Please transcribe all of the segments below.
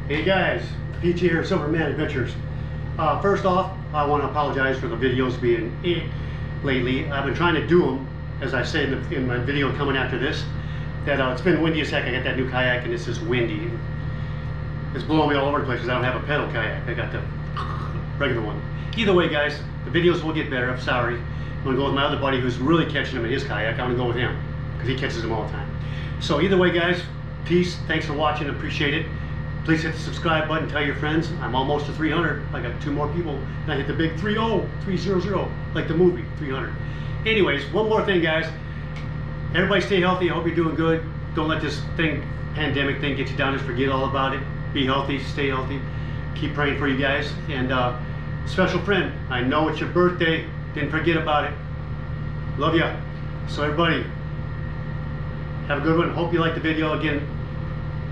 Hey guys, Peachy here, Silverman Adventures. First off, I want to apologize for the videos being lately. I've been trying to do them, as I say in my video coming after this, that it's been windy as heck. I got that new kayak and it's just windy. It's blowing me all over the place because I don't have a pedal kayak. I got the regular one. Either way guys, the videos will get better. I'm sorry. I'm going to go with my other buddy who's really catching them in his kayak. I'm going to go with him because he catches them all the time. So either way guys, peace. Thanks for watching. Appreciate it. Please hit the subscribe button, tell your friends. I'm almost to 300. I got 2 more people. And I hit the big 300, like the movie, 300. Anyways, one more thing, guys. Everybody stay healthy. I hope you're doing good. Don't let this pandemic thing get you down. Just forget all about it. Be healthy, stay healthy. Keep praying for you guys. And special friend, I know it's your birthday. Didn't forget about it. Love ya. So everybody, have a good one. Hope you liked the video. Again,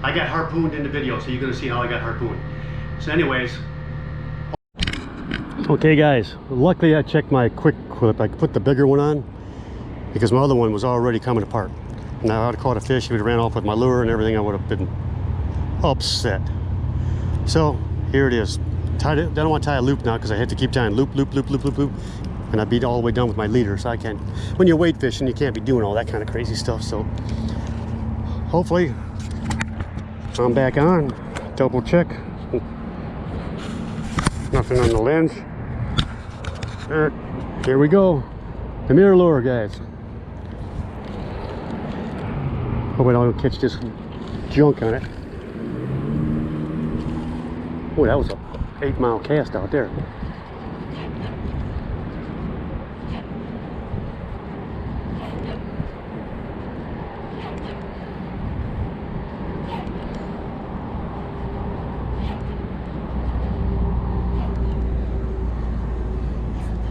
I got harpooned in the video, so you're going to see how I got harpooned. So anyways. Okay guys, luckily I checked my quick clip. I put the bigger one on because my other one was already coming apart. Now I would have caught a fish, if it ran off with my lure and everything, I would have been upset. So here it is. Tied it. I don't want to tie a loop now because I had to keep tying loop. And I'd be all the way done with my leader, so I can't. When you're weight fishing, you can't be doing all that kind of crazy stuff. So hopefully I'm back on. Double check. Nothing on the lens. Here we go. The mirror lure, guys. Hope I don't catch this junk on it. Oh, that was a 8-mile cast out there.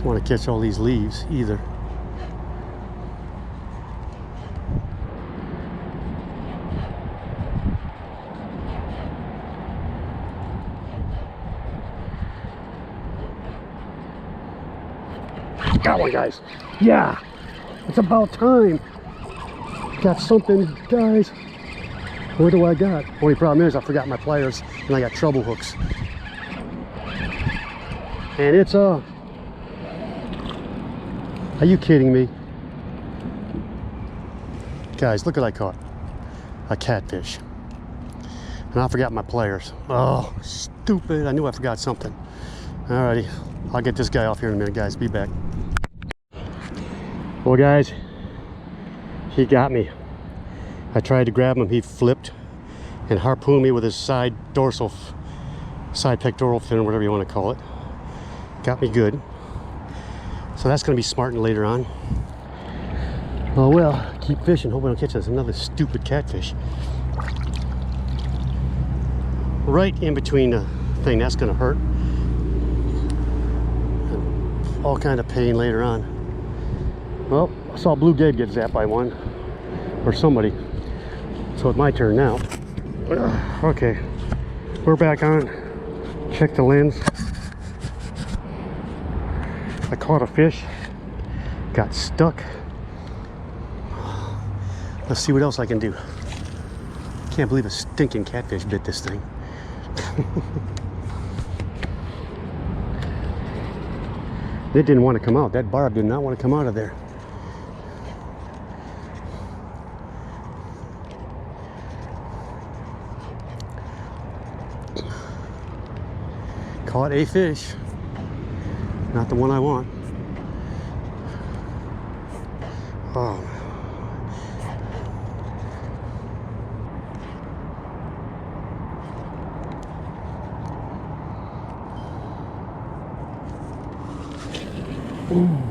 Want to catch all these leaves either. Got one, guys. Yeah, it's about time. Got something, guys. What do I got? Only problem is I forgot my pliers and I got treble hooks. And it's a Are you kidding me? Guys, look what I caught. A catfish. And I forgot my pliers. Oh, stupid. I knew I forgot something. Alrighty. I'll get this guy off here in a minute, guys. Be back. Well, guys, he got me. I tried to grab him. He flipped and harpooned me with his side pectoral fin, or whatever you want to call it. Got me good. So that's going to be smarting later on. Oh well, keep fishing. Hope I don't catch us another stupid catfish. Right in between the thing, that's going to hurt. All kind of pain later on. Well, I saw Blue Gabe get zapped by one. Or somebody. So it's my turn now. Okay, we're back on. Check the lens. I caught a fish, got stuck. Let's see what else I can do. Can't believe a stinking catfish bit this thing. It didn't want to come out. That barb did not want to come out of there. Caught a fish. Not the one I want. Oh. Ooh.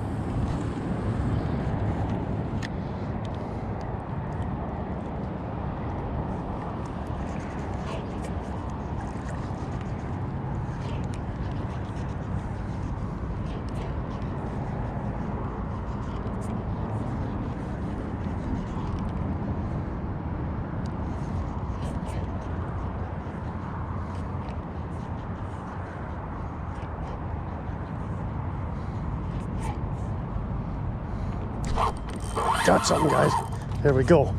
Got something, guys. There we go.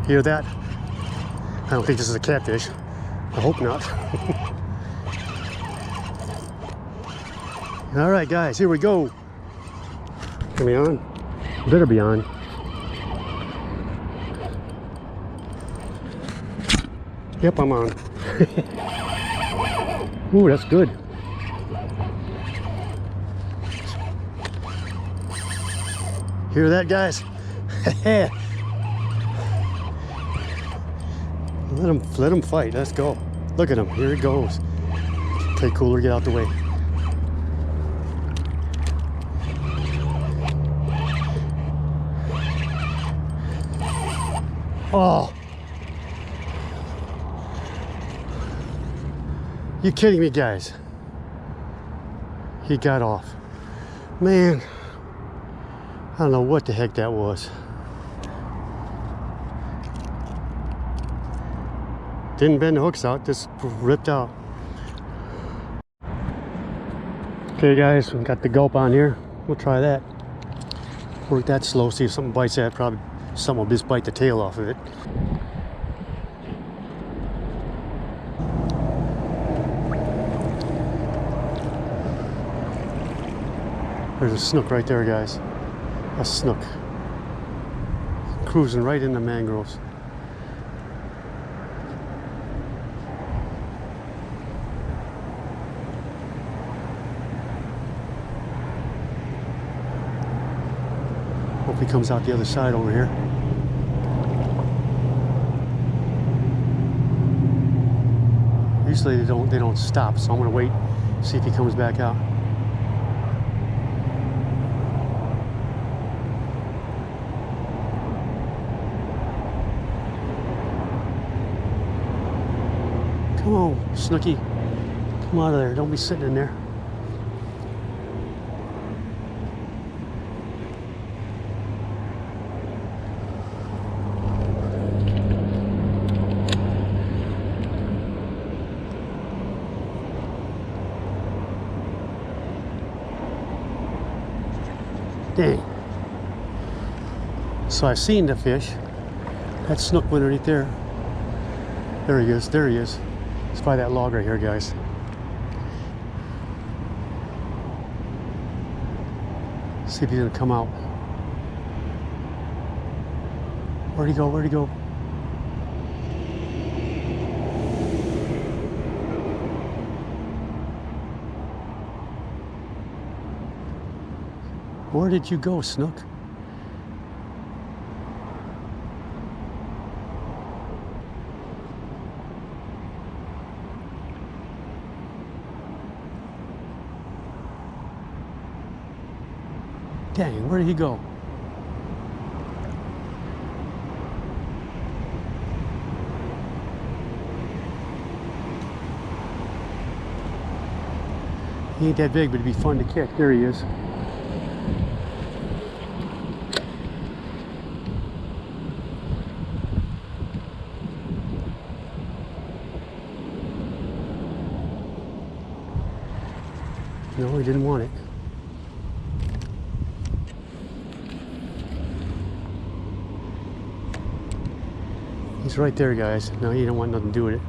Hear that? I don't think this is a catfish. I hope not. All right, guys, here we go. Are we on? Better be on. Yep, I'm on. Ooh, that's good. Hear that, guys? Let him fight. Let's go. Look at him. Here it goes. Okay, cooler, get out the way. Oh. You kidding me, guys? He got off. Man, I don't know what the heck that was. Didn't bend the hooks out, just ripped out. Okay, guys, we got the gulp on here. We'll try that. Work that slow, see if something bites that. Probably something will just bite the tail off of it. There's a snook right there, guys. A snook. Cruising right in the mangroves. Hope he comes out the other side over here. Usually they don't stop, so I'm gonna wait, see if he comes back out. Come on, Snooky. Come out of there. Don't be sitting in there. Dang. So I've seen the fish. That snook went underneath there. There he is. There he is. It's by that log right here, guys. See if he's gonna come out. Where'd he go? Where'd he go? Where did you go, Snook? Dang, where did he go? He ain't that big, but it'd be fun to catch. There he is. No, he didn't want it. He's right there, guys. No, you don't want nothing to do with it.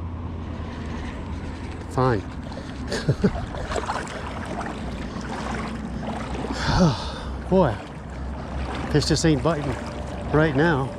Fine. Boy, fish just ain't biting right now.